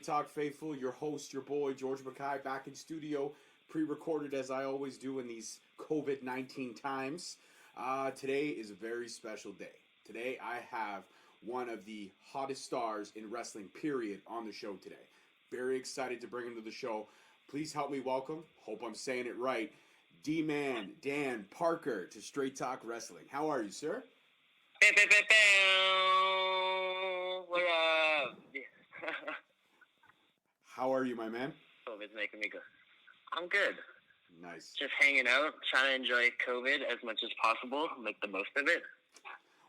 Straight Talk Faithful, your host, your boy, George Mackay, back in studio, pre-recorded as I always do in these COVID-19 times. Today is a very special day. Today I have one of the hottest stars in wrestling, period, on the show today. Very excited to bring him to the show. Please help me welcome, hope I'm saying it right, Dman Dan Parker to Straight Talk Wrestling. How are you, sir? What up? How are you, my man? COVID's making me go. I'm good. Nice. Just hanging out, trying to enjoy COVID as much as possible, make the most of it.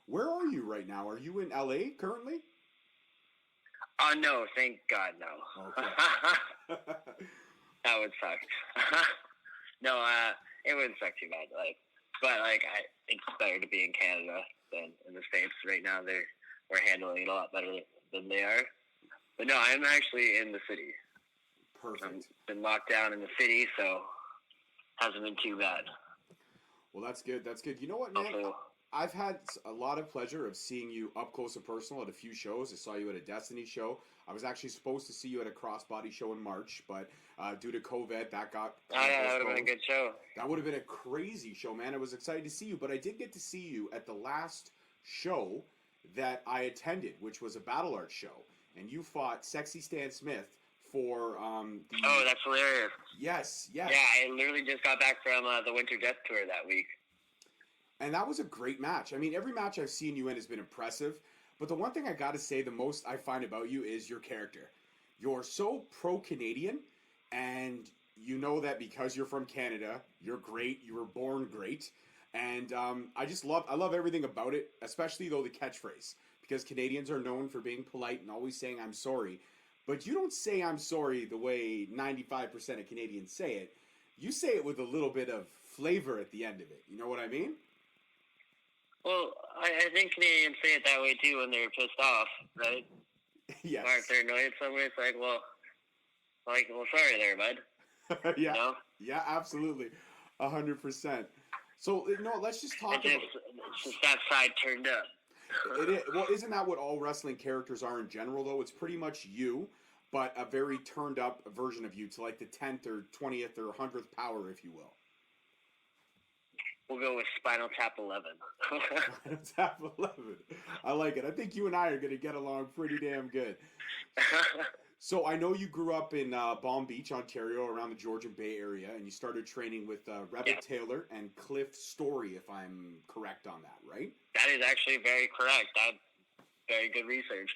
Where are you right now? Are you in LA currently? Oh, no, thank God, no. Okay. That would suck. No, it wouldn't suck too bad. I think it's better to be in Canada than in the States right now. We're handling it a lot better than they are. But no, I'm actually in the city. Perfect. I've been locked down in the city, so hasn't been too bad. Well, that's good. That's good. You know what, man? Also, I've had a lot of pleasure of seeing you up close and personal at a few shows. I saw you at a Destiny show. I was actually supposed to see you at a Crossbody show in March, but due to COVID, that got that would have been a good show. That would have been a crazy show, man. I was excited to see you, but I did get to see you at the last show that I attended, which was a Battle Arts show, and you fought Sexy Stan Smith for the... Oh, that's hilarious. Yes. Yeah, I literally just got back from the Winter Death Tour that week. And that was a great match. I mean, every match I've seen you in has been impressive. But the one thing I got to say, the most I find about you is your character. You're so pro-Canadian, and you know that because you're from Canada, you're great. You were born great. And I love everything about it, especially, though, the catchphrase. Because Canadians are known for being polite and always saying, I'm sorry. But you don't say I'm sorry the way 95% of Canadians say it. You say it with a little bit of flavor at the end of it. You know what I mean? Well, I think Canadians say it that way too when they're pissed off, right? Yes. Or if they're annoyed at somebody, it's like, well, sorry there, bud. Yeah. You know? Yeah, absolutely. 100%. So, let's just talk about... It's just that side turned up. It is. Well, isn't that what all wrestling characters are in general, though? It's pretty much you, but a very turned up version of you to like the 10th or 20th or 100th power, if you will. We'll go with Spinal Tap 11. Spinal Tap 11. I like it. I think you and I are going to get along pretty damn good. So I know you grew up in Palm Beach, Ontario, around the Georgian Bay area, and you started training with Rebel Taylor and Cliff Story, if I'm correct on that, right? That is actually very correct. That's very good research.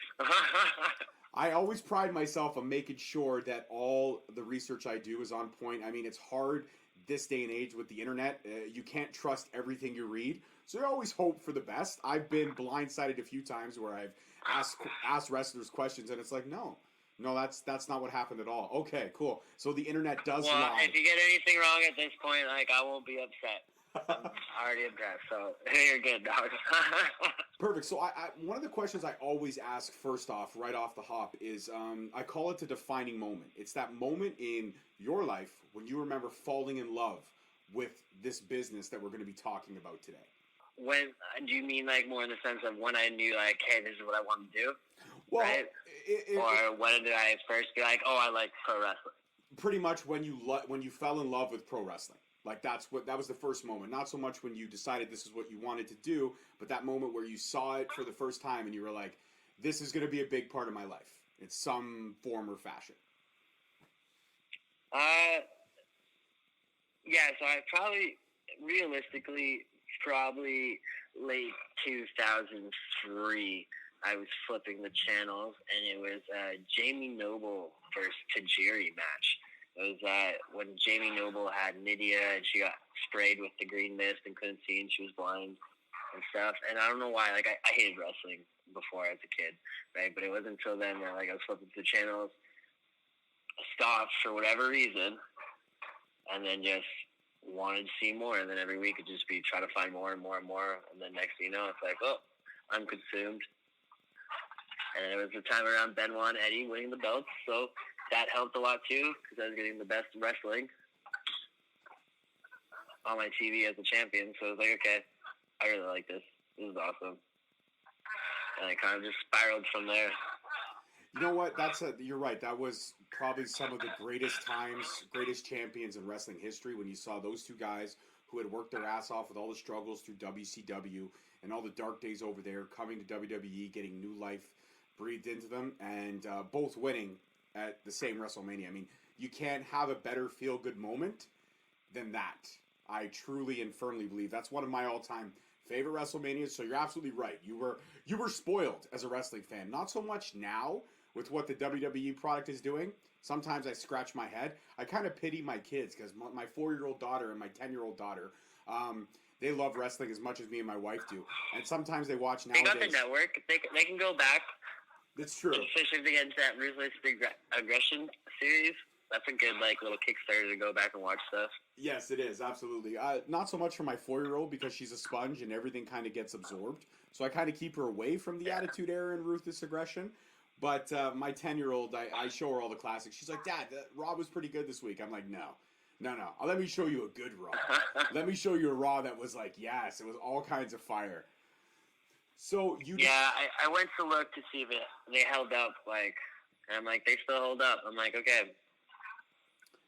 I always pride myself on making sure that all the research I do is on point. I mean, it's hard this day and age with the internet. You can't trust everything you read, so you always hope for the best. I've been blindsided a few times where I've asked wrestlers questions, and it's like, no, that's not what happened at all. Okay, cool. So the internet does lie. If you get anything wrong at this point, I won't be upset. I'm already impressed, so you're good, dog. Perfect. So I one of the questions I always ask first off, right off the hop, is I call it the defining moment. It's that moment in your life when you remember falling in love with this business that we're going to be talking about today. When do you mean more in the sense of when I knew hey, this is what I want to do? Well, right? Or when did I first be like, oh, I like pro wrestling? Pretty much when you fell in love with pro wrestling. That was the first moment. Not so much when you decided this is what you wanted to do, but that moment where you saw it for the first time and you were like, this is going to be a big part of my life in some form or fashion. Yeah, so I realistically, late 2003, I was flipping the channels, and it was Jamie Noble versus Tajiri match. It was when Jamie Noble had Nydia, and she got sprayed with the green mist and couldn't see, and she was blind and stuff. And I don't know why. I hated wrestling before as a kid, right? But it wasn't until then that I was flipping through the channels, I stopped for whatever reason, and then just wanted to see more. And then every week it'd just be try to find more and more and more. And then next thing you know, it's like, oh, I'm consumed. And it was the time around Benoit and Eddie winning the belts, so that helped a lot too, because I was getting the best wrestling on my TV as a champion. So I was like, okay, I really like this. This is awesome. And I kind of just spiraled from there. You know what? You're right. That was probably some of the greatest times, greatest champions in wrestling history when you saw those two guys who had worked their ass off with all the struggles through WCW and all the dark days over there, coming to WWE, getting new life breathed into them, and both winning at the same WrestleMania. I mean, you can't have a better feel-good moment than that. I truly and firmly believe that's one of my all-time favorite WrestleManias. So you're absolutely right. You were spoiled as a wrestling fan. Not so much now with what the WWE product is doing. Sometimes I scratch my head. I kind of pity my kids because my 4-year-old daughter and my 10-year-old daughter, they love wrestling as much as me and my wife do. And sometimes they watch nowadays. They got the network. They can go back. It's true. Especially if they get into that Ruthless Aggression series. That's a good little Kickstarter to go back and watch stuff. Yes, it is, absolutely. Not so much for my 4-year-old because she's a sponge and everything kind of gets absorbed. So I kind of keep her away from the Attitude Era and Ruthless Aggression. But my 10-year-old, I show her all the classics. She's like, Dad, Raw was pretty good this week. I'm like, no. Let me show you a good Raw. Let me show you a Raw that was like, yes, it was all kinds of fire. So you... Yeah, I went to look to see if they held up. And I'm like, they still hold up. I'm like, okay.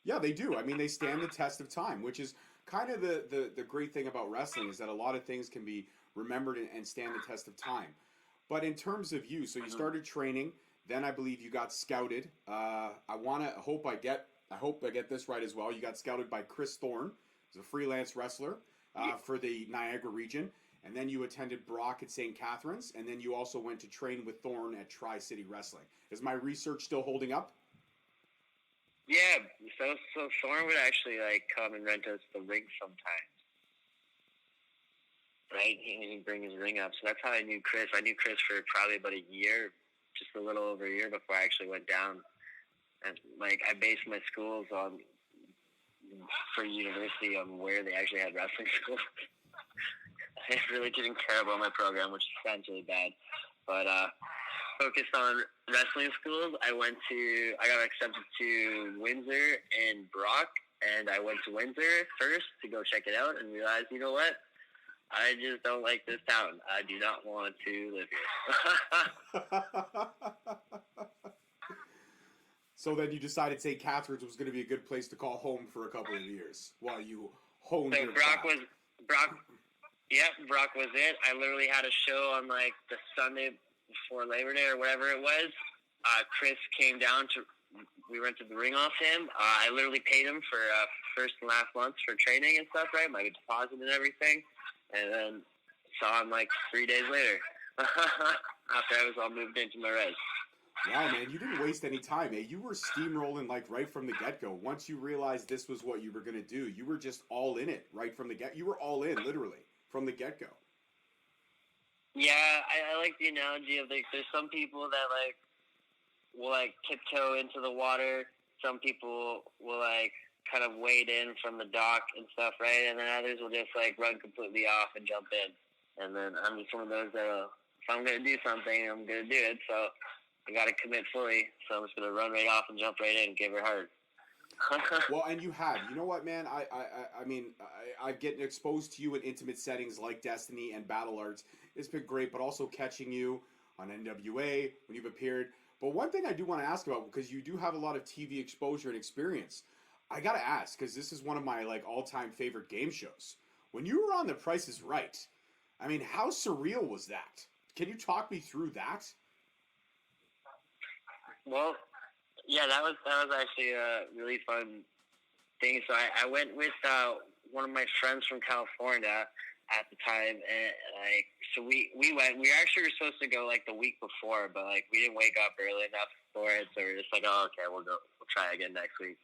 Yeah, they do. I mean, they stand the test of time, which is kind of the great thing about wrestling is that a lot of things can be remembered and stand the test of time. But in terms of you, so you started training, then I believe you got scouted. I hope I get this right as well. You got scouted by Chris Thorne, who's a freelance wrestler for the Niagara region, and then you attended Brock at St. Catharines, and then you also went to train with Thorne at Tri-City Wrestling. Is my research still holding up? Yeah, so Thorne would actually come and rent us the ring sometimes. Right? He'd bring his ring up. So that's how I knew Chris. I knew Chris for probably about a year, just a little over a year before I actually went down. And I based my schools for university on where they actually had wrestling schools. I really didn't care about my program, which sounds really bad. But focused on wrestling schools. I got accepted to Windsor and Brock, and I went to Windsor first to go check it out and realized, you know what? I just don't like this town. I do not want to live here. So then you decided St. Catharines was going to be a good place to call home for a couple of years while you honed your craft. Brock was it. I literally had a show on the Sunday before Labor Day or whatever it was. Chris came down we rented the ring off him. I literally paid him for first and last months for training and stuff, right? My deposit and everything. And then saw him 3 days later after I was all moved into my res. Wow, man, you didn't waste any time, eh? You were steamrolling right from the get-go. Once you realized this was what you were going to do, you were just all in it right from the get. You were all in, literally, from the get-go. Yeah, I like the analogy of there's some people that will tiptoe into the water. Some people will kind of wade in from the dock and stuff, right? And then others will just run completely off and jump in. And then I'm just one of those that if I'm going to do something, I'm going to do it. So I got to commit fully. So I'm just going to run right off and jump right in and give her hard. Well, and you have. You know what, man? I mean, I've getting exposed to you in intimate settings like Destiny and Battle Arts. It's been great, but also catching you on NWA when you've appeared. But one thing I do want to ask about, because you do have a lot of TV exposure and experience, I got to ask, because this is one of my all-time favorite game shows. When you were on The Price is Right, I mean, how surreal was that? Can you talk me through that? Well, yeah, that was actually a really fun thing. So I went with one of my friends from California at the time, and so we went. We actually were supposed to go the week before, but we didn't wake up early enough for it, so we were just oh, okay, we'll try again next week.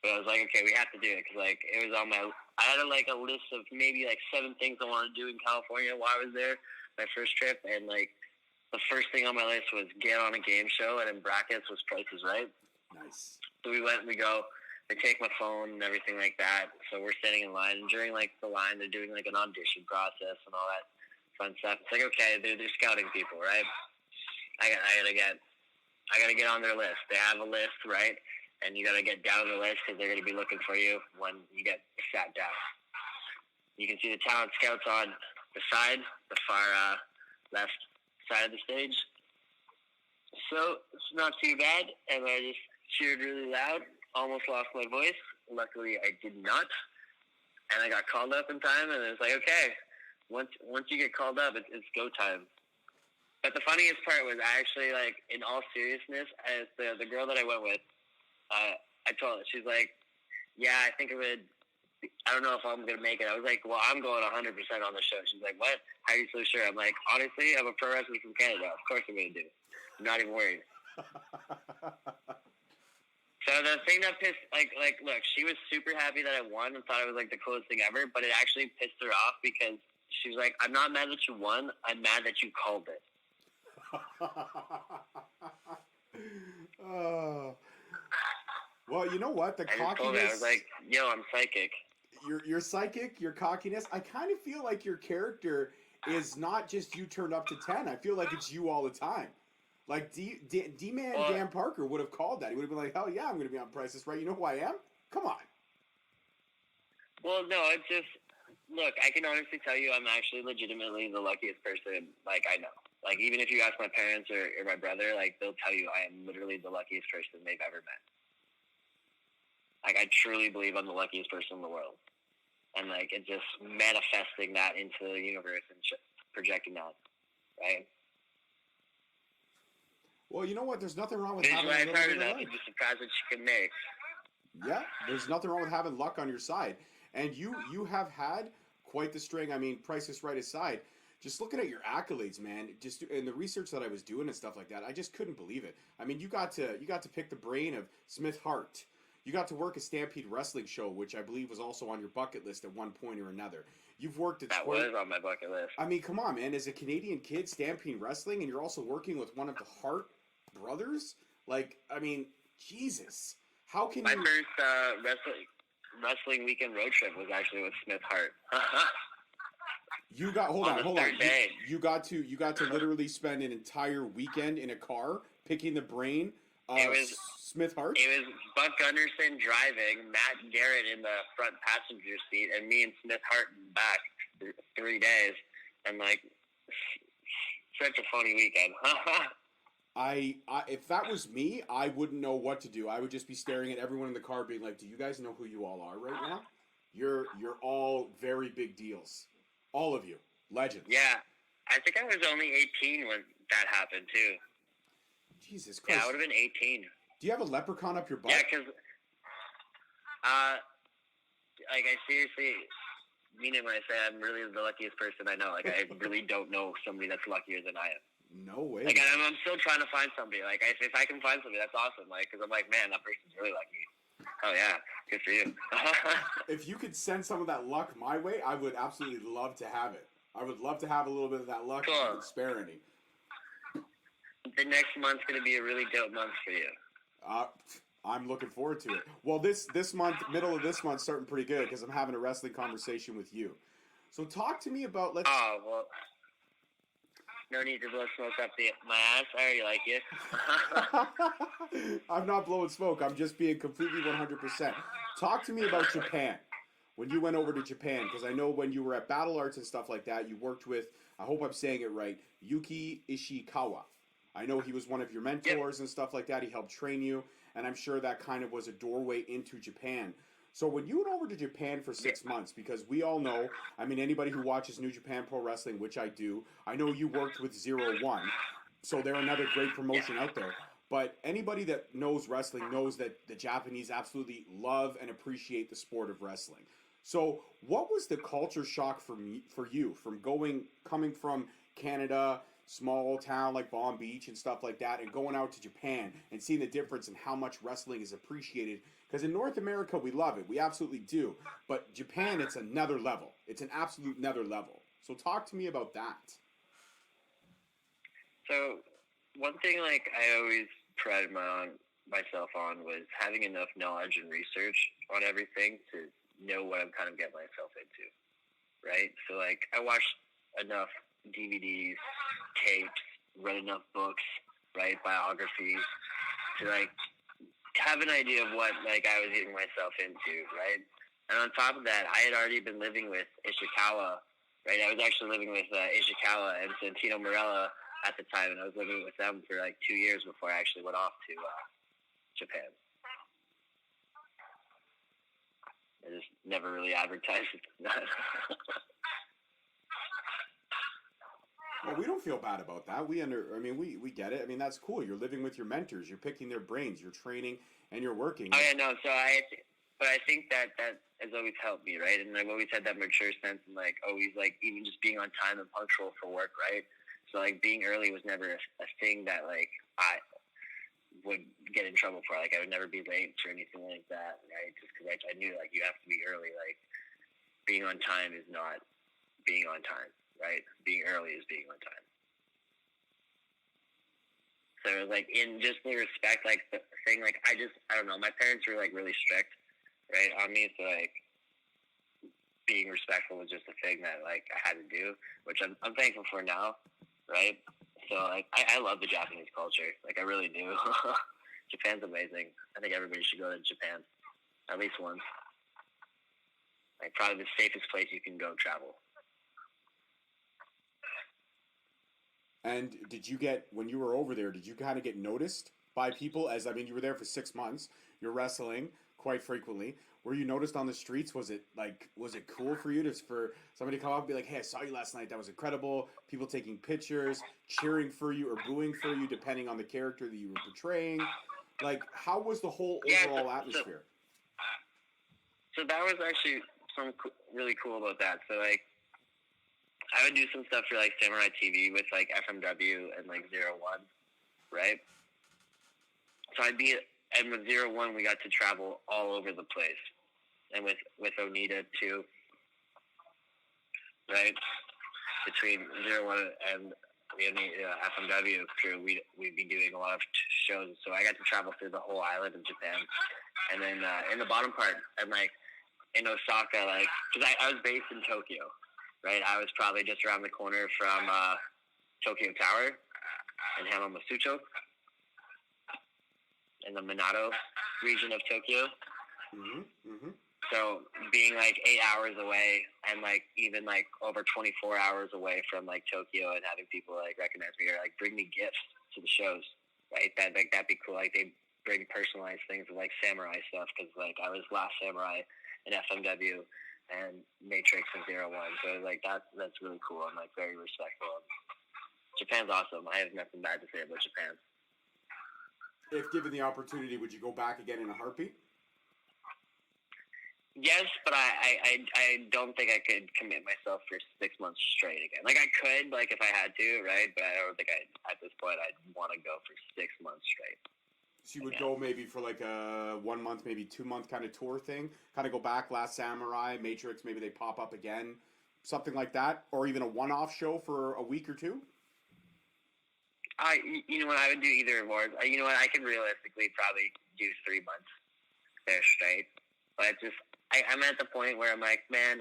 But I was okay, we have to do it because it was on my. I had a list of maybe 7 things I wanted to do in California while I was there, my first trip, and the first thing on my list was get on a game show, and in brackets was Price is Right. Nice. So we went, we go, they take my phone and everything like that. So we're standing in line, and during the line, they're doing an audition process and all that fun stuff. It's okay, they're scouting people, right? I gotta get on their list. They have a list, right? And you gotta get down the list because they're gonna be looking for you when you get sat down. You can see the talent scouts on the side, the far left side of the stage. So it's not too bad, and I just cheered really loud. Almost lost my voice. Luckily, I did not, and I got called up in time. And it was like, okay, once you get called up, it's go time. But the funniest part was actually, like, in all seriousness, as the girl that I went with, I told her, she's like, yeah, I think I don't know if I'm going to make it. I was like, well, I'm going 100% on the show. She's like, what? How are you so sure? I'm like, honestly, I'm a pro wrestler from Canada. Of course I'm going to do it. I'm not even worried. So the thing that pissed, look, she was super happy that I won and thought it was, like, the coolest thing ever, but it actually pissed her off because she was like, I'm not mad that you won. I'm mad that you called it. Well, you know what? The cockiness. I was like, yo, I'm psychic. You're psychic, your cockiness. I kind of feel like your character is not just you turned up to 10. I feel like it's you all the time. Like Dman Dan Parker would have called that. He would have been like, hell yeah, I'm going to be on Price is Right. You know who I am? Come on. Well, no, it's just, look, I can honestly tell you I'm actually legitimately the luckiest person, like, I know. Like, even if you ask my parents or my brother, like, they'll tell you I am literally the luckiest person they've ever met. Like, I truly believe I'm the luckiest person in the world. And, like, it's just manifesting that into the universe and projecting that, right? Well, you know what? There's nothing wrong with having a little bit of luck. You'd be surprised what you can make. Yeah, there's nothing wrong with having luck on your side. And you have had quite the string. I mean, Price is Right aside, just looking at your accolades, man, just in the research that I was doing and stuff like that, I just couldn't believe it. I mean, you got to pick the brain of Smith Hart. You got to work a Stampede Wrestling show, which I believe was also on your bucket list at one point or another. You've worked at that was on my bucket list. I mean, come on, man. As a Canadian kid, Stampede Wrestling, and you're also working with one of the Hart brothers? Like, I mean, Jesus. How can my first wrestling weekend road trip was actually with Smith Hart. You got hold on. You got to literally spend an entire weekend in a car picking the brain of Smith Hart. It was Buck Gunderson driving, Matt Garrett in the front passenger seat, and me and Smith Hart in the back 3 days, and like such a funny weekend. I if that was me, I wouldn't know what to do. I would just be staring at everyone in the car, being like, "Do you guys know who you all are right now? You're all very big deals, all of you, legends." Yeah, I think I was only 18 when that happened too. Jesus Christ! Yeah, I would have been 18. Do you have a leprechaun up your butt? Yeah, because like I seriously mean it when I say I'm really the luckiest person I know. Like I really don't know somebody that's luckier than I am. No way. Like I'm still trying to find somebody. Like if I can find somebody, that's awesome. Like because I'm like, man, that person's really lucky. Oh yeah, good for you. If you could send some of that luck my way, I would absolutely love to have it. I would love to have a little bit of that luck. Cool. If you could spare any. The next month's gonna be a really dope month for you. I'm looking forward to it. Well, this month, middle of this month, starting pretty good because I'm having a wrestling conversation with you. So talk to me about Oh well. No need to blow smoke up my ass. I already like you. I'm not blowing smoke. I'm just being completely 100%. Talk to me about Japan. When you went over to Japan, because I know when you were at Battle Arts and stuff like that, you worked with, I hope I'm saying it right, Yuki Ishikawa. I know he was one of your mentors and stuff like that. He helped train you, and I'm sure that kind of was a doorway into Japan. So when you went over to Japan for 6 months, because we all know, I mean, anybody who watches New Japan Pro Wrestling, which I do, I know you worked with 01, so they're another great promotion out there. But anybody that knows wrestling knows that the Japanese absolutely love and appreciate the sport of wrestling. So what was the culture shock for you from coming from Canada, small town like Palm Beach and stuff like that, and going out to Japan and seeing the difference in how much wrestling is appreciated? Because in North America, we love it. We absolutely do. But Japan, it's another level. It's an absolute another level. So talk to me about that. So one thing like I always prided myself on was having enough knowledge and research on everything to know what I'm kind of getting myself into, right? So like I watched enough DVDs, tapes, read enough books, right, biographies to like have an idea of what like I was getting myself into, right? And on top of that, I had already been living with Ishikawa, right? I was actually living with Ishikawa and Santino Marella at the time, and I was living with them for like 2 years before I actually went off to Japan. I just never really advertised it. Well, we don't feel bad about that. We get it. I mean, that's cool. You're living with your mentors. You're picking their brains. You're training, and you're working. Oh yeah, no. But I think that has always helped me, right? And I've always had that mature sense, and like always like even just being on time and punctual for work, right? So like being early was never a thing that like I would get in trouble for. Like I would never be late or anything like that, right? Just because I knew like you have to be early. Like being on time is not being on time, right? Being early is being on time. So like in just the respect, like the thing, like I don't know. My parents were like really strict, right, on me. So like being respectful was just a thing that like I had to do, which I'm thankful for now, right? So like I love the Japanese culture, like I really do. Japan's amazing. I think everybody should go to Japan at least once. Like probably the safest place you can go travel. And did you get, when you were over there, did you kind of get noticed by people? As I mean, you were there for 6 months. You're wrestling quite frequently. Were you noticed on the streets? Was it cool for you for somebody to come up and be like, "Hey, I saw you last night. That was incredible." People taking pictures, cheering for you or booing for you, depending on the character that you were portraying. Like, how was the whole overall atmosphere? So that was actually something really cool about that. So like, I would do some stuff for like Samurai TV with like FMW and like 01, right? So and with 01, we got to travel all over the place, and with Onita too, right? Between 01 and the FMW crew, we'd be doing a lot of shows. So I got to travel through the whole island of Japan, and then in the bottom part, and like in Osaka, like because I was based in Tokyo. Right, I was probably just around the corner from Tokyo Tower and Hamamasucho in the Minato region of Tokyo. Mm-hmm. Mm-hmm. So being like 8 hours away and like even like over 24 hours away from like Tokyo and having people like recognize me or like bring me gifts to the shows, right? That'd be cool. Like they bring personalized things like samurai stuff because like I was last samurai in FMW. And Matrix and 01. So like that's really cool. I'm like very respectful. Japan's awesome. I have nothing bad to say about Japan. If given the opportunity, would you go back again in a heartbeat? Yes, but I don't think I could commit myself for 6 months straight again. Like I could, like if I had to, right? But I don't think at this point I'd want to go for 6 months straight. So you would go maybe for like a 1 month, maybe 2 month kind of tour thing, kind of go back, Last Samurai, Matrix, maybe they pop up again, something like that, or even a one-off show for a week or two? You know what, I would do either or. You know what, I could realistically probably do 3 months there straight. But I'm at the point where I'm like, man,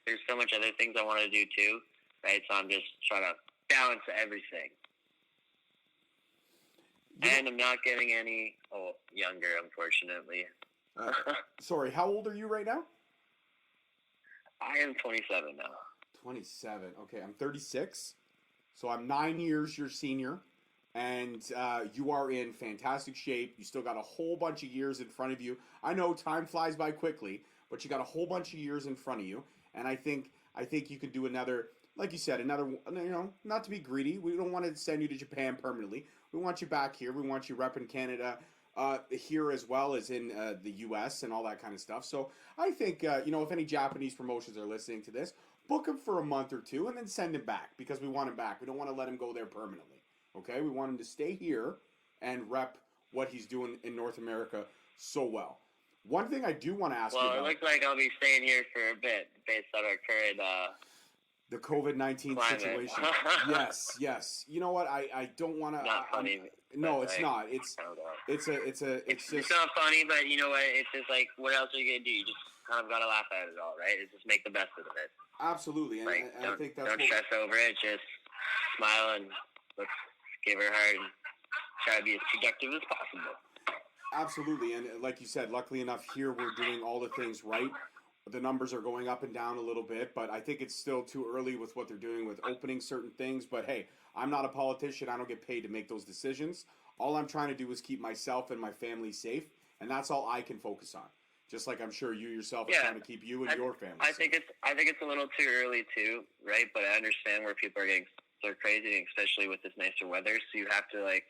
there's so much other things I want to do too, right? So I'm just trying to balance everything. And I'm not getting any younger, unfortunately. Sorry, how old are you right now? I am 27 now. 27. Okay, I'm 36. So I'm 9 years your senior. And you are in fantastic shape. You still got a whole bunch of years in front of you. I know time flies by quickly, but you got a whole bunch of years in front of you. And I think you could do another, like you said, not to be greedy. We don't want to send you to Japan permanently. We want you back here. We want you repping Canada here as well as in the U.S. and all that kind of stuff. So I think, if any Japanese promotions are listening to this, book him for a month or two and then send him back because we want him back. We don't want to let him go there permanently. Okay? We want him to stay here and rep what he's doing in North America so well. One thing I do want to ask you about... Well, it looks like I'll be staying here for a bit based on our current... the COVID-19 situation. Yes. You know what? I don't want to. Not funny. No, it's not. It's not funny, but you know what? It's just like, what else are you gonna do? You just kind of gotta laugh at it all, right? It's just make the best of it. Absolutely, and I think that's. Don't stress over it. Just smile and let's give her heart and try to be as productive as possible. Absolutely, and like you said, luckily enough, here we're doing all the things right. the numbers are going up and down a little bit, but I think it's still too early with what they're doing with opening certain things. But hey, I'm not a politician. I don't get paid to make those decisions. All I'm trying to do is keep myself and my family safe, and that's all I can focus on. Just like I'm sure you yourself are trying to keep you and your family I safe. I think it's a little too early too, right? But I understand where people are getting so crazy, especially with this nicer weather. So you have to like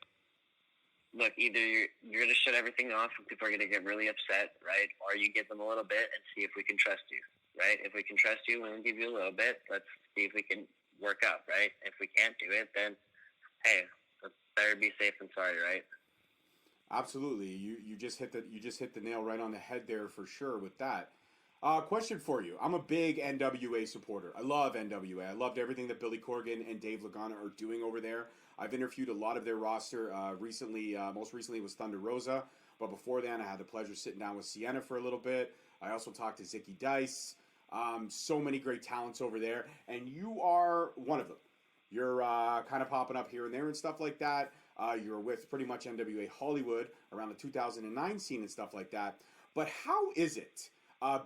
look, either you're going to shut everything off and people are going to get really upset, right? Or you give them a little bit and see if we can trust you, right? If we can trust you, we'll give you a little bit. Let's see if we can work out, right? If we can't do it, then, hey, let's better be safe than sorry, right? Absolutely. You just hit the nail right on the head there for sure with that. Question for you. I'm a big NWA supporter. I love NWA. I loved everything that Billy Corgan and Dave Lagana are doing over there. I've interviewed a lot of their roster recently. Most recently was Thunder Rosa. But before then, I had the pleasure of sitting down with Sienna for a little bit. I also talked to Zicky Dice. So many great talents over there. And you are one of them. You're kind of popping up here and there and stuff like that. You're with pretty much NWA Hollywood around the 2009 scene and stuff like that. But how is it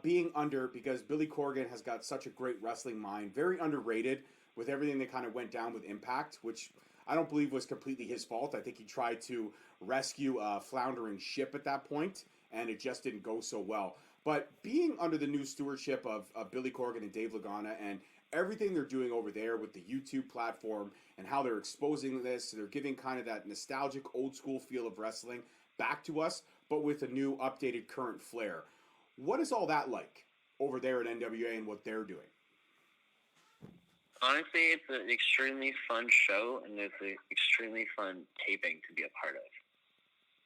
being under, because Billy Corgan has got such a great wrestling mind, very underrated with everything that kind of went down with Impact, which I don't believe was completely his fault. I think he tried to rescue a floundering ship at that point, and it just didn't go so well. But being under the new stewardship of Billy Corgan and Dave Lagana and everything they're doing over there with the YouTube platform and how they're exposing this, they're giving kind of that nostalgic old school feel of wrestling back to us, but with a new updated current flair. What is all that like over there at NWA and what they're doing? Honestly, it's an extremely fun show, and it's an extremely fun taping to be a part of.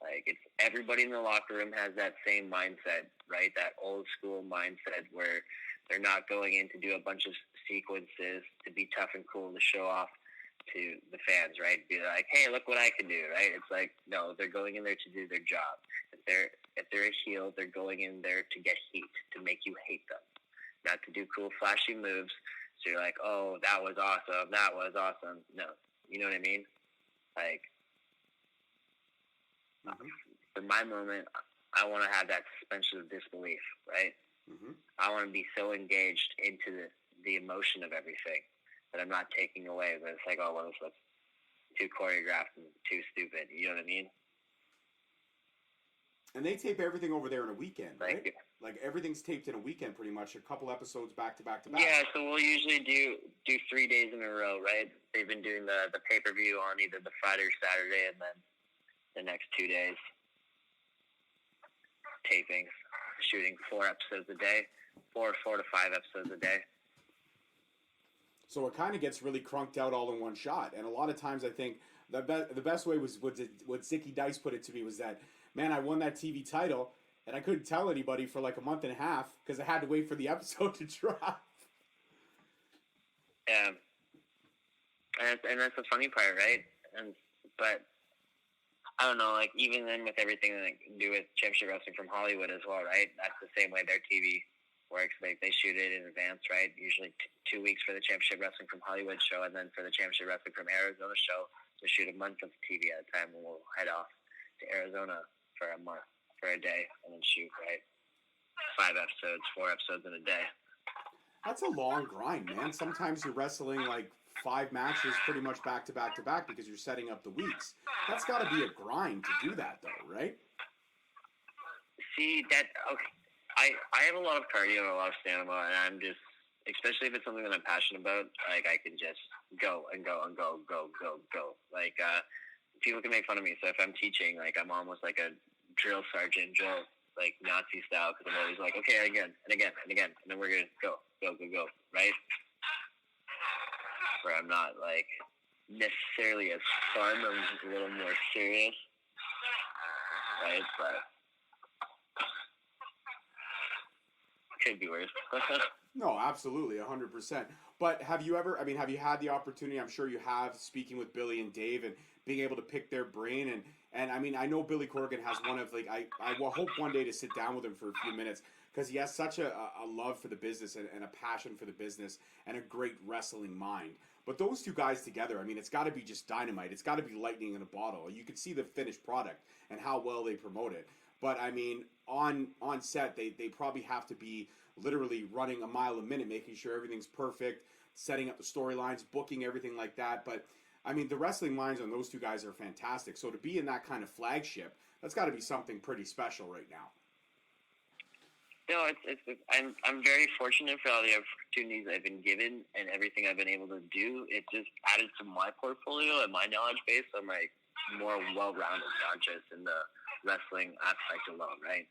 Like, it's everybody in the locker room has that same mindset, right? That old school mindset where they're not going in to do a bunch of sequences to be tough and cool to show off to the fans, right? Be like, hey, look what I can do, right? It's like, no, they're going in there to do their job. If they're a heel, they're going in there to get heat, to make you hate them, not to do cool, flashy moves. So you're like, oh, that was awesome. That was awesome. No, you know what I mean? Like, for my moment, I want to have that suspension of disbelief, right? I want to be so engaged into the emotion of everything that I'm not taking away. But it's like, oh, well, this looks too choreographed and too stupid. You know what I mean? And they tape everything over there in a weekend, right? Like everything's taped in a weekend, pretty much. A couple episodes back to back to back. Yeah, so we'll usually do 3 days in a row, right? They've been doing the pay-per-view on either the Friday or Saturday, and then the next 2 days taping, shooting 4 episodes a day, 4 to 5 episodes a day. So it kind of gets really crunked out all in one shot. And a lot of times I think the best way was what Zicky Dice put it to me was that, man, I won that TV title, and I couldn't tell anybody for like a month and a half because I had to wait for the episode to drop. Yeah. And that's the funny part, right? But I don't know, like, even then with everything that they do with Championship Wrestling from Hollywood as well, right? That's the same way their TV works. They shoot it in advance, right? Usually 2 weeks for the Championship Wrestling from Hollywood show, and then for the Championship Wrestling from Arizona show, they shoot a month of TV at a time, and we'll head off to Arizona for a month, for a day, and then shoot, right? 5 episodes, 4 episodes in a day. That's a long grind, man. Sometimes you're wrestling like 5 matches pretty much back to back to back because you're setting up the weeks. That's got to be a grind to do that, though, right? See, okay. I have a lot of cardio and a lot of stamina, and I'm just, especially if it's something that I'm passionate about, like, I can just go and go and go. Like, people can make fun of me, so if I'm teaching, like, I'm almost like a drill sergeant, like, Nazi style, because I'm always like, okay, again, and again, and again, and then we're going to go, right? Where I'm not, like, necessarily as fun, I'm just a little more serious, right? But could be worse. No, absolutely, 100%. But have you had the opportunity, I'm sure you have, speaking with Billy and Dave and being able to pick their brain, and I mean, I know Billy Corgan has one of, like, I will hope one day to sit down with him for a few minutes, because he has such a love for the business and a passion for the business and a great wrestling mind. But those two guys together, I mean, it's got to be just dynamite. It's got to be lightning in a bottle. You can see the finished product and how well they promote it. But I mean, on set, they probably have to be literally running a mile a minute, making sure everything's perfect, setting up the storylines, booking everything like that. But I mean, the wrestling minds on those two guys are fantastic. So to be in that kind of flagship, that's got to be something pretty special right now. No, I'm very fortunate for all the opportunities I've been given and everything I've been able to do. It just added to my portfolio and my knowledge base. I'm like more well-rounded, not just in the wrestling aspect alone, right?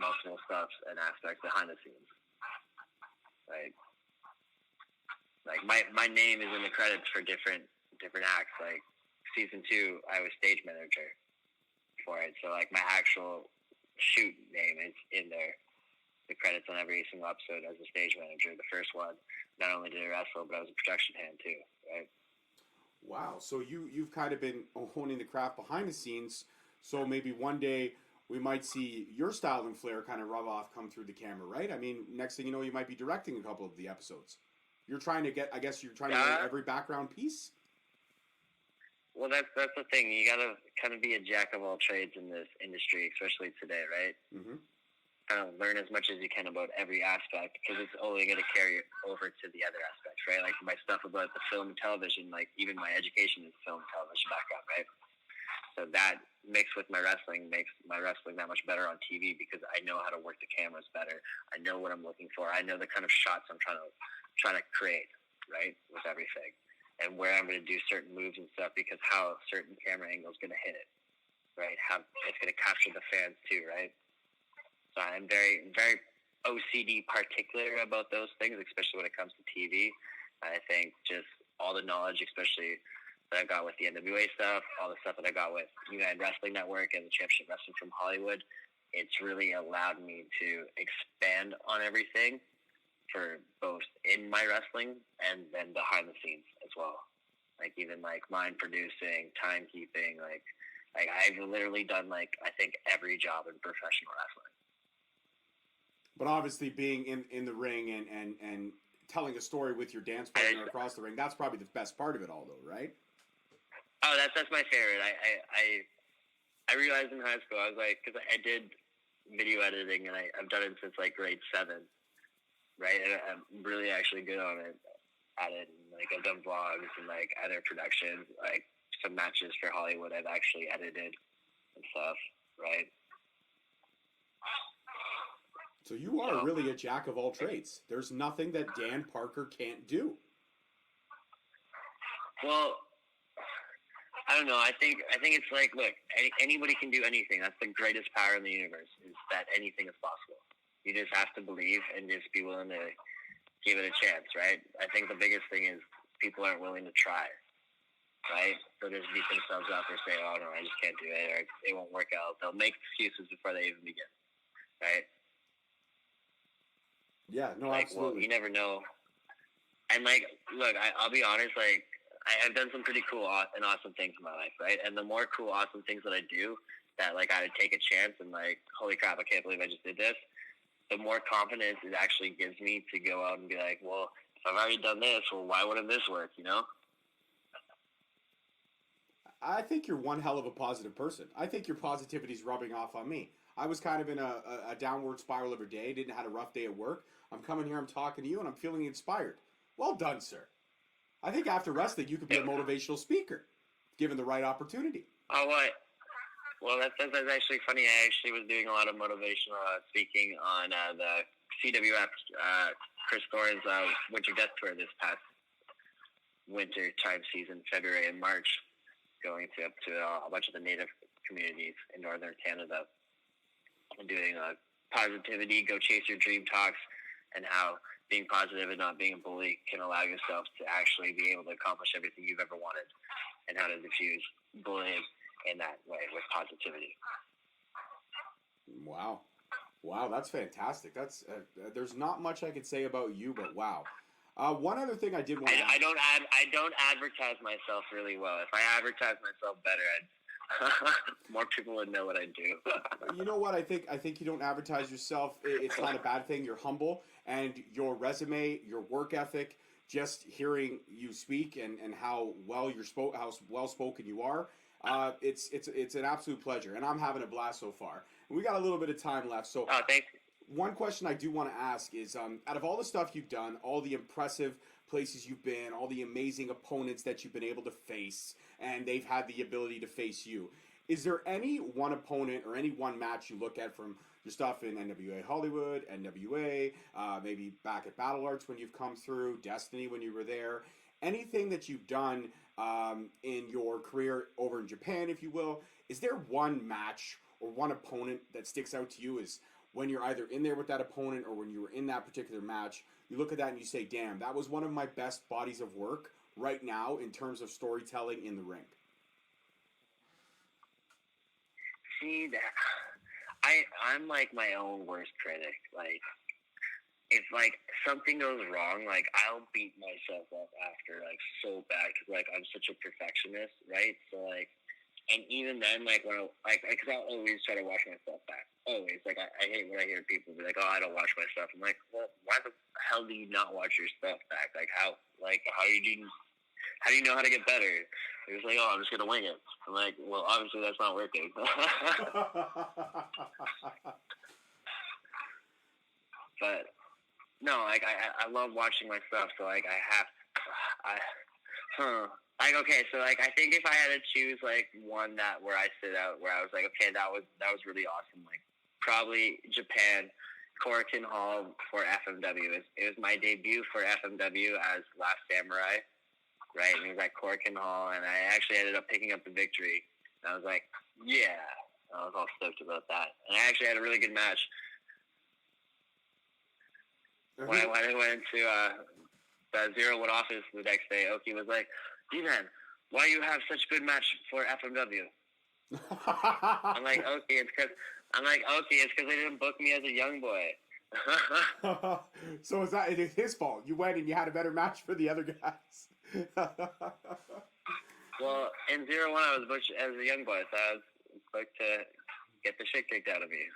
Multiple stuff and aspects behind the scenes, right? Like my name is in the credits for different acts. Like season 2, I was stage manager for it, so like my actual shoot name is in there. The credits on every single episode as a stage manager. The first one, not only did I wrestle, but I was a production hand too, right? Wow. So you've kind of been honing the craft behind the scenes. So maybe one day we might see your style and flair kind of rub off, come through the camera, right? I mean, next thing you know, you might be directing a couple of the episodes. You're trying to get, I guess you're trying to learn every background piece? Well, that's the thing. You got to kind of be a jack of all trades in this industry, especially today, right? Mm-hmm. Kind of learn as much as you can about every aspect, because it's only going to carry it over to the other aspects, right? Like my stuff about the film and television, like even my education is film and television background, right? So that mixed with my wrestling makes my wrestling that much better on TV, because I know how to work the cameras better. I know what I'm looking for. I know the kind of shots I'm trying to create, right, with everything, and where I'm going to do certain moves and stuff, because how certain camera angle is going to hit it, right? How it's going to capture the fans too, right? So I'm very, very OCD particular about those things, especially when it comes to TV. I think just all the knowledge, especially that I got with the NWA stuff, all the stuff that I got with United Wrestling Network and the Championship Wrestling from Hollywood, it's really allowed me to expand on everything for both in my wrestling and then behind the scenes as well. Like even like mind producing, timekeeping, like I've literally done like I think every job in professional wrestling. But obviously being in the ring and telling a story with your dance partner across the ring, that's probably the best part of it all, though, right? Oh, that's my favorite. I realized in high school, I was like, because I did video editing, and I've done it since like grade 7, right? And I'm really actually good on it. At it, and, like I've done vlogs and like other productions, like some matches for Hollywood I've actually edited and stuff, right? So you are really a jack of all trades. There's nothing that Dan Parker can't do. Well, I don't know. I think it's like, look, anybody can do anything. That's the greatest power in the universe, is that anything is possible. You just have to believe and just be willing to give it a chance, right? I think the biggest thing is people aren't willing to try, right? They'll just beat themselves up or say, oh, no, I just can't do it, or it won't work out. They'll make excuses before they even begin, right? Yeah, no, like, absolutely. Well, you never know. And, like, look, I'll be honest, like, I've done some pretty cool and awesome things in my life, right? And the more cool, awesome things that I do that, like, I would take a chance and, like, holy crap, I can't believe I just did this, the more confidence it actually gives me to go out and be like, well, if I've already done this, well, why wouldn't this work, you know? I think you're one hell of a positive person. I think your positivity is rubbing off on me. I was kind of in a downward spiral every day, didn't have a rough day at work. I'm coming here, I'm talking to you, and I'm feeling inspired. Well done, sir. I think after wrestling, you could be a motivational speaker, given the right opportunity. Oh, what? Well, that's actually funny. I actually was doing a lot of motivational speaking on the CWF, Chris Thorne's Winter Death Tour this past winter time season, February and March, going up to a bunch of the Native communities in northern Canada, and doing positivity, go chase your dream talks, and how being positive and not being a bully can allow yourself to actually be able to accomplish everything you've ever wanted, and how to diffuse bullying in that way with positivity. Wow, that's fantastic. That's there's not much I could say about you, but wow. One other thing I did want. I don't advertise myself really well. If I advertise myself better, more people would know what I do. You know what? I think you don't advertise yourself. It's not a bad thing. You're humble, and your resume, your work ethic, just hearing you speak and how well how well spoken you are. It's an absolute pleasure, and I'm having a blast so far. We got a little bit of time left, so Oh, thanks. one question I do want to ask is, out of all the stuff you've done, all the impressive places you've been, all the amazing opponents that you've been able to face, and they've had the ability to face you, is there any one opponent or any one match you look at from your stuff in NWA Hollywood, NWA, maybe back at Battle Arts when you've come through, Destiny when you were there, anything that you've done in your career over in Japan, if you will, is there one match or one opponent that sticks out to you as when you're either in there with that opponent or when you were in that particular match, you look at that and you say, damn, that was one of my best bodies of work right now in terms of storytelling in the ring? See, I'm like my own worst critic. Like, if like something goes wrong, like I'll beat myself up after like so bad because like I'm such a perfectionist, right? So like, and even then, like when because I'll always try to watch my stuff back. Always, like I hate when I hear people be like, "Oh, I don't watch my stuff." I'm like, well, why the hell do you not watch your stuff back? Like how do you know how to get better? He was like, "Oh, I'm just gonna wing it." I'm like, "Well, obviously that's not working." But no, like I love watching my stuff, so like like okay, so like I think if I had to choose like one that where I stood out, where I was like, okay, that was really awesome. Like probably Japan, Korakuen Hall for FMW. It was my debut for FMW as Last Samurai. Right, and it was at Korakuen Hall, and I actually ended up picking up the victory. And I was like, yeah, I was all stoked about that. And I actually had a really good match. When I went into the 0-1 office the next day, Oki was like, D-Man, why you have such good match for FMW? I'm like, Oki, it's because they didn't book me as a young boy. So it's his fault. You went and you had a better match for the other guys. Well, in 0-1, I was booked as a young boy, so I was booked to get the shit kicked out of me.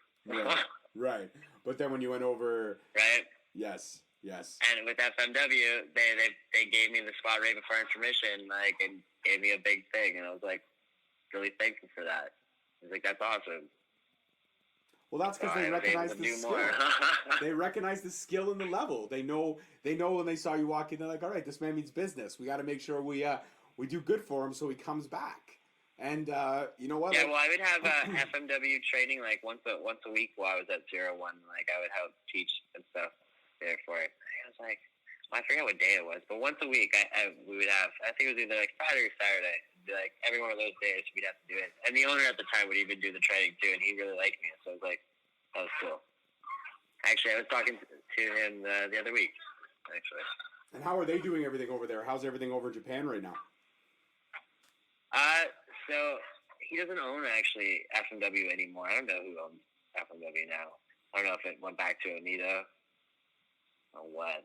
Right. But then when you went over... Right? Yes. And with FMW, they gave me the spot right before intermission, like, and gave me a big thing, and I was, like, really thankful for that. I was like, that's awesome. Well, that's because they recognize the skill. They recognize the skill and the level. They know when they saw you walk in, they're like, all right, this man means business. We got to make sure we do good for him so he comes back. And you know what? Yeah, well, I would have FMW training like once a week while I was at 0-1. Like I would help teach and stuff there for it. I was like, I forget what day it was, but once a week we would have. I think it was either like Friday or Saturday. Like every one of those days, we'd have to do it. And the owner at the time would even do the training too, and he really liked me. So I was like, that was cool. Actually, I was talking to him the other week. Actually. And how are they doing everything over there? How's everything over in Japan right now? So he doesn't own actually FMW anymore. I don't know who owns FMW now. I don't know if it went back to Onita or what.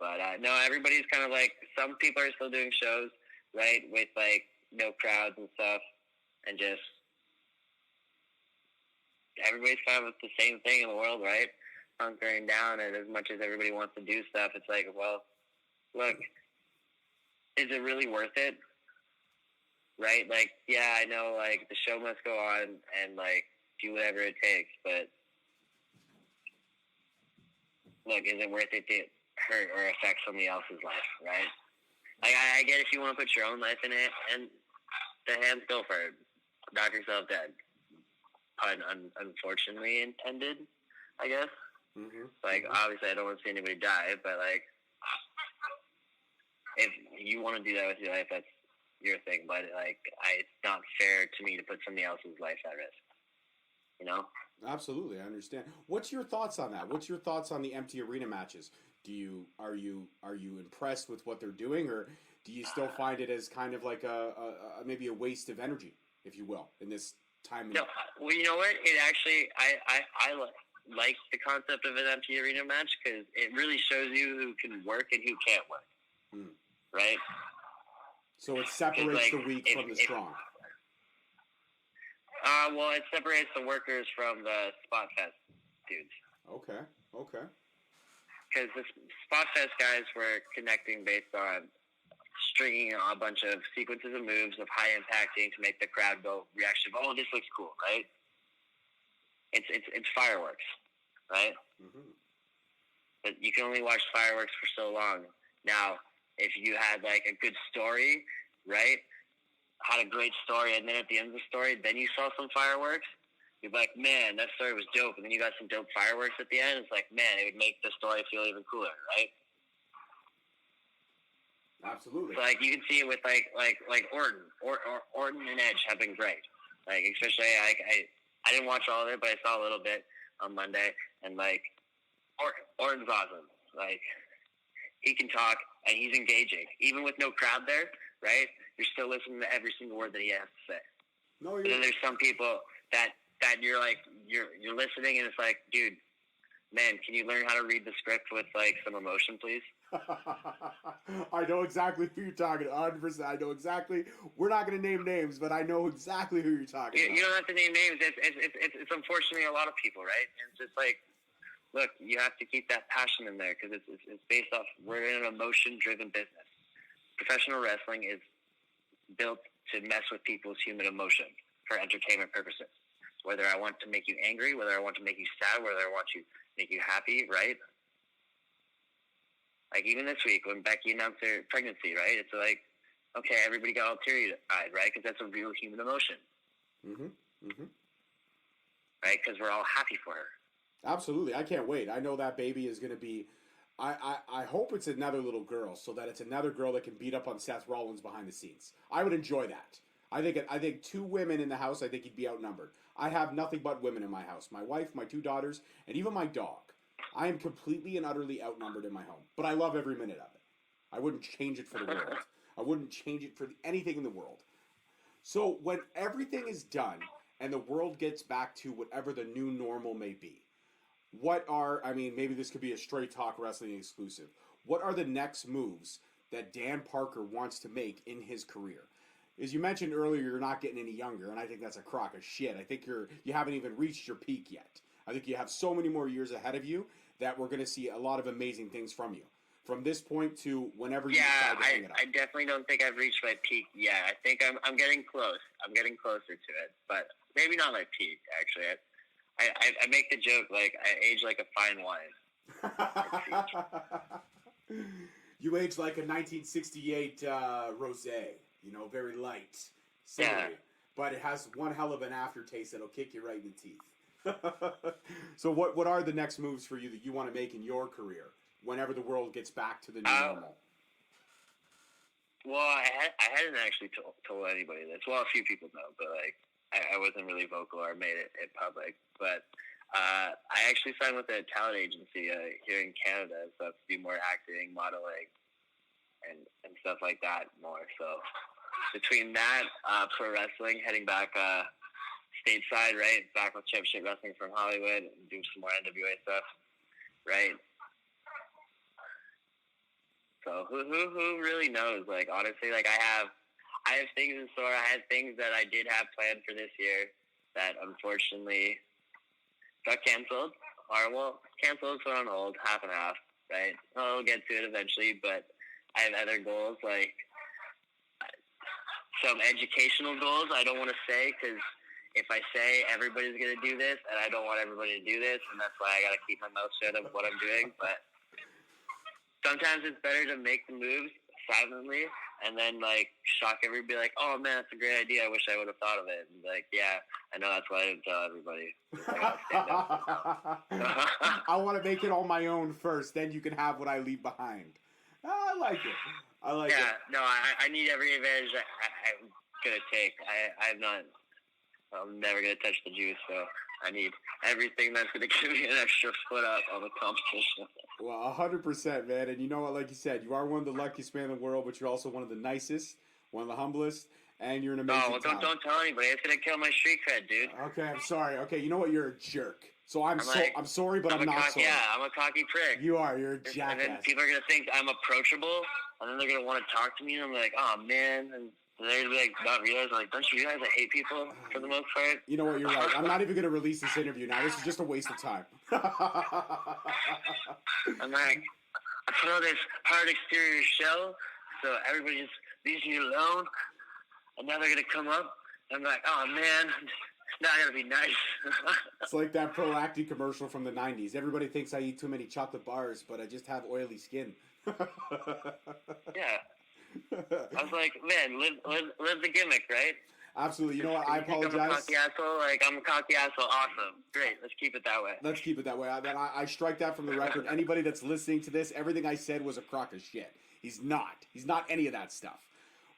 But no, everybody's kind of like, some people are still doing shows, right, with like no crowds and stuff, and just everybody's kind of the same thing in the world, right? Hunkering down, and as much as everybody wants to do stuff, it's like, well, look, is it really worth it? Right? Like, yeah, I know, like, the show must go on and, like, do whatever it takes, but look, is it worth it to hurt or affect somebody else's life, right? Like, I get if you want to put your own life in it, and the hands go for it. Knock yourself dead. Pun unfortunately intended, I guess. Mm-hmm. Like, obviously, I don't want to see anybody die, but, like, if you want to do that with your life, that's your thing. But, like, it's not fair to me to put somebody else's life at risk. You know? Absolutely, I understand. What's your thoughts on that? What's your thoughts on the empty arena matches? Are you impressed with what they're doing, or do you still find it as kind of like a maybe a waste of energy, if you will, in this time? No, well, you know what? It actually, I like the concept of an empty arena match because it really shows you who can work and who can't work. Right? So it separates the weak from the strong. Well, it separates the workers from the Spot Fest dudes. Okay. Because the Spot Fest guys were connecting based on stringing a bunch of sequences of moves of high impacting to make the crowd go reaction. Oh, this looks cool, right? it's fireworks, right? Mm-hmm. But you can only watch fireworks for so long. Now, if you had like a good story, right? Had a great story, and then at the end of the story, then you saw some fireworks, you'd be like, man, that story was dope. And then you got some dope fireworks at the end. It's like, man, it would make the story feel even cooler, right? Absolutely. So, like, you can see it with like Orton. Orton and Edge have been great. Like, especially I didn't watch all of it, but I saw a little bit on Monday, and like Orton's awesome. Like, he can talk and he's engaging, even with no crowd there, right? You're still listening to every single word that he has to say. No, But then there's some people that you're like you're listening and it's like, dude, man, can you learn how to read the script with like some emotion, please? I know exactly who you're talking. 100%. I know exactly. We're not going to name names, but I know exactly who you're talking about. You don't have to name names. It's unfortunately a lot of people, right? And it's just like, look, you have to keep that passion in there because it's based off. We're in an emotion-driven business. Professional wrestling is built to mess with people's human emotion for entertainment purposes. Whether I want to make you angry, whether I want to make you sad, whether I want to make you happy, right? Like even this week when Becky announced her pregnancy, right? It's like, okay, everybody got all teary-eyed, right? Because that's a real human emotion. Mm-hmm. Mm-hmm. Right? Because we're all happy for her. Absolutely. I can't wait. I know that baby is going to be... I hope it's another little girl so that it's another girl that can beat up on Seth Rollins behind the scenes. I would enjoy that. I think two women in the house, I think you'd be outnumbered. I have nothing but women in my house. My wife, my two daughters, and even my dog. I am completely and utterly outnumbered in my home. But I love every minute of it. I wouldn't change it for the world. I wouldn't change it for anything in the world. So when everything is done and the world gets back to whatever the new normal may be, maybe this could be a Straight Talk Wrestling exclusive. What are the next moves that Dan Parker wants to make in his career? As you mentioned earlier, you're not getting any younger, and I think that's a crock of shit. I think you haven't even reached your peak yet. I think you have so many more years ahead of you that we're going to see a lot of amazing things from you. From this point to whenever you decide to hang it up. I definitely don't think I've reached my peak yet. I think I'm getting close. I'm getting closer to it, but maybe not my peak, actually. I make the joke, like, I age like a fine wine. You age like a 1968 rosé, very light, savory, yeah. But it has one hell of an aftertaste that'll kick you right in the teeth. So what are the next moves for you that you want to make in your career whenever the world gets back to the new normal? Well, I hadn't actually told anybody this. Well, a few people know, but like I wasn't really vocal or made it public. But I actually signed with a talent agency here in Canada, so to do more acting, modeling, and stuff like that more. So between that, pro wrestling, heading back stateside, right, back with Championship Wrestling from Hollywood, and do some more NWA stuff, right? So who really knows? Like honestly, like I have things in store. I had things that I did have planned for this year that unfortunately got canceled. Canceled, put on hold, half and half, right? I'll get to it eventually, but I have other goals, like some educational goals I don't want to say, because if I say everybody's going to do this, and I don't want everybody to do this, and that's why I got to keep my mouth shut of what I'm doing, but sometimes it's better to make the moves silently and then, like, shock everybody, like, oh, man, that's a great idea. I wish I would have thought of it. And like, yeah, I know that's why I didn't tell everybody. I want to make it on my own first, then you can have what I leave behind. I like it. Yeah, no, I need every advantage I'm going to take. I'm never going to touch the juice, so I need everything that's going to give me an extra foot up on the competition. Well, 100%, man. And you know what? Like you said, you are one of the luckiest men in the world, but you're also one of the nicest, one of the humblest, and you're an amazing talent. Don't tell anybody. It's going to kill my street cred, dude. Okay, I'm sorry. Okay, you know what? You're a jerk. So I'm sorry, but I'm not sorry. Yeah, I'm a cocky prick. You are. You're a jackass. And then people are going to think I'm approachable, and then they're going to want to talk to me, and I'm like, oh, man. And they're going to be like, not realize, like, don't you realize I hate people for the most part? You know what? You're right. I'm not even going to release this interview now. This is just a waste of time. I'm like, I put on this hard exterior show, so everybody just leaves me alone, and now they're going to come up. I'm like, oh, man, not going to be nice. It's like that Proacti commercial from the 90s. Everybody thinks I eat too many chocolate bars, but I just have oily skin. Yeah. I was like, man, live the gimmick, right? Absolutely. You know what? I apologize. I'm a cocky asshole. I'm a cocky asshole. Awesome. Great. Let's keep it that way. Let's keep it that way. I strike that from the record. Anybody that's listening to this, everything I said was a crock of shit. He's not. He's not any of that stuff.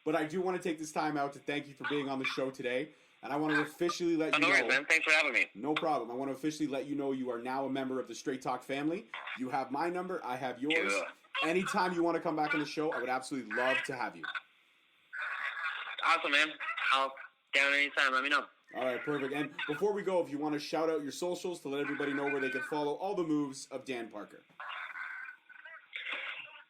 But I do want to take this time out to thank you for being on the show today. And I want to officially let you know. No worries, man. Thanks for having me. No problem. I want to officially let you know you are now a member of the Straight Talk family. You have my number. I have yours. Yeah. Anytime you want to come back on the show, I would absolutely love to have you. Awesome, man. I'll down anytime. Let me know. All right, perfect. And before we go, if you want to shout out your socials to let everybody know where they can follow all the moves of Dan Parker.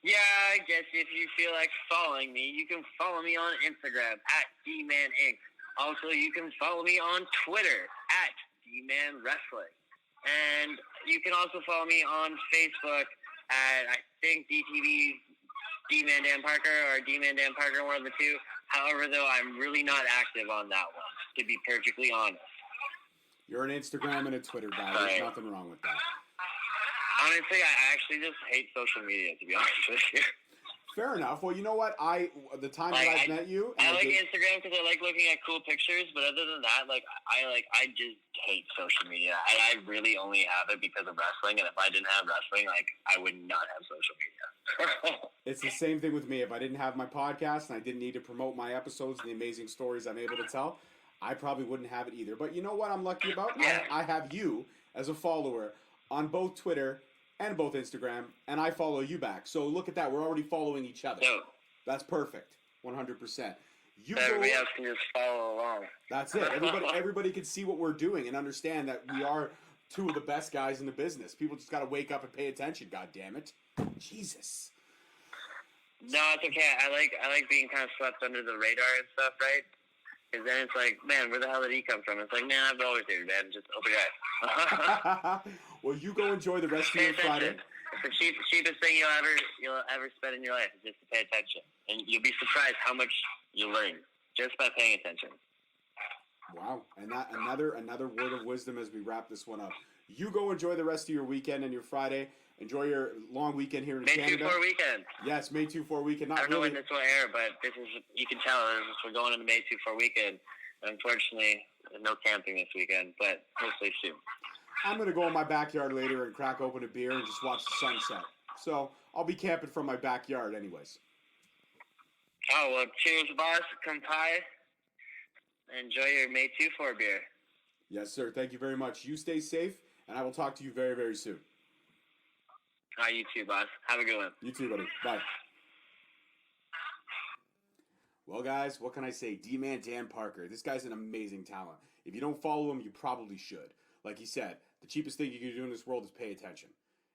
Yeah, I guess if you feel like following me, you can follow me on Instagram at Dman Inc. Also, you can follow me on Twitter at Dman Wrestling. And you can also follow me on Facebook at, I think, DTV Dman Dan Parker or Dman Dan Parker, one of the two. However, though, I'm really not active on that one, to be perfectly honest. You're an Instagram and a Twitter guy. There's nothing wrong with that. Honestly, I actually just hate social media, to be honest with you. Fair enough. Well, you know what? The time that I've met you, I like Instagram because I like looking at cool pictures. But other than that, I just hate social media. And I really only have it because of wrestling. And if I didn't have wrestling, I would not have social media. It's the same thing with me. If I didn't have my podcast and I didn't need to promote my episodes and the amazing stories I'm able to tell, I probably wouldn't have it either. But you know what I'm lucky about? Yeah. I have you as a follower on both Twitter and both Instagram, and I follow you back. So look at that. We're already following each other. No. That's perfect. 100%. Everybody else can just follow along. That's it. Everybody can see what we're doing and understand that we are two of the best guys in the business. People just got to wake up and pay attention, God damn it. Jesus. No, it's okay. I like being kind of swept under the radar and stuff, right? Because then it's like, man, where the hell did he come from? It's like, man, I've always hated man. Just open your eyes. Well, you go enjoy the rest of your Friday. It's the cheapest thing you'll ever spend in your life is just to pay attention, and you'll be surprised how much you learn just by paying attention. Wow, and that another word of wisdom as we wrap this one up. You go enjoy the rest of your weekend and your Friday. Enjoy your long weekend here in Canada. May 2-4 weekend. Yes, May 2-4 weekend. I don't know when this will air, but this is, you can tell we're going into May 2-4 weekend. Unfortunately, no camping this weekend, but hopefully soon. I'm going to go in my backyard later and crack open a beer and just watch the sunset. So I'll be camping from my backyard anyways. Oh, well, cheers, boss. Come by. Enjoy your May 2-4 beer. Yes, sir. Thank you very much. You stay safe, and I will talk to you very, very soon. You too, boss. Have a good one. You too, buddy. Bye. Well, guys, what can I say? Dman Dan Parker. This guy's an amazing talent. If you don't follow him, you probably should. Like he said, the cheapest thing you can do in this world is pay attention.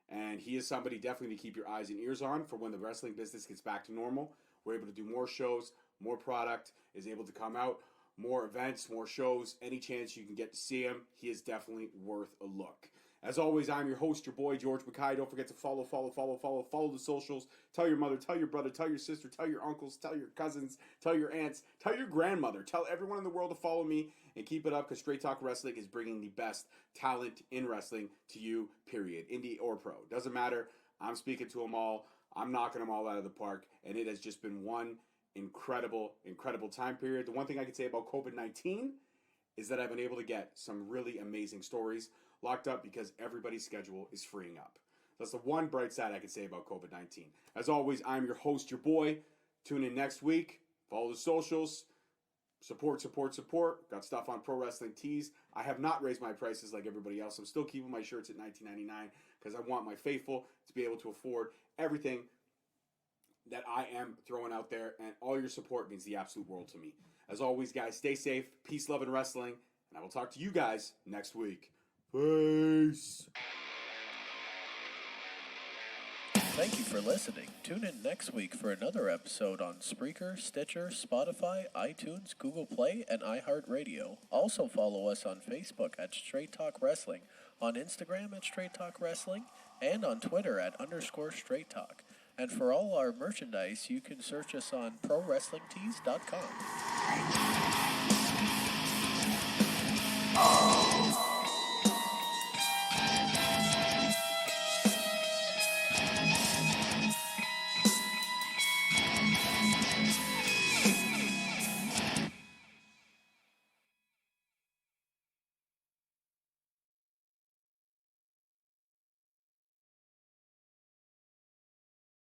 And he is somebody definitely to keep your eyes and ears on for when the wrestling business gets back to normal. We're able to do more shows, more product is able to come out, more events, more shows. Any chance you can get to see him, he is definitely worth a look. As always, I'm your host, your boy, George Mackay. Don't forget to follow the socials. Tell your mother, tell your brother, tell your sister, tell your uncles, tell your cousins, tell your aunts, tell your grandmother. Tell everyone in the world to follow me and keep it up because Straight Talk Wrestling is bringing the best talent in wrestling to you, period. Indie or pro. Doesn't matter. I'm speaking to them all. I'm knocking them all out of the park. And it has just been one incredible, incredible time period. The one thing I can say about COVID-19 is that I've been able to get some really amazing stories locked up because everybody's schedule is freeing up. That's the one bright side I can say about COVID-19. As always, I'm your host, your boy. Tune in next week. Follow the socials. Support. Got stuff on Pro Wrestling Tees. I have not raised my prices like everybody else. I'm still keeping my shirts at $19.99 because I want my faithful to be able to afford everything that I am throwing out there. And all your support means the absolute world to me. As always, guys, stay safe. Peace, love, and wrestling. And I will talk to you guys next week. Peace. Thank you for listening. Tune in next week for another episode on Spreaker, Stitcher, Spotify, iTunes, Google Play, and iHeartRadio. Also follow us on Facebook at Straight Talk Wrestling, on Instagram at Straight Talk Wrestling, and on Twitter at _Straight Talk. And for all our merchandise, you can search us on ProWrestlingTees.com.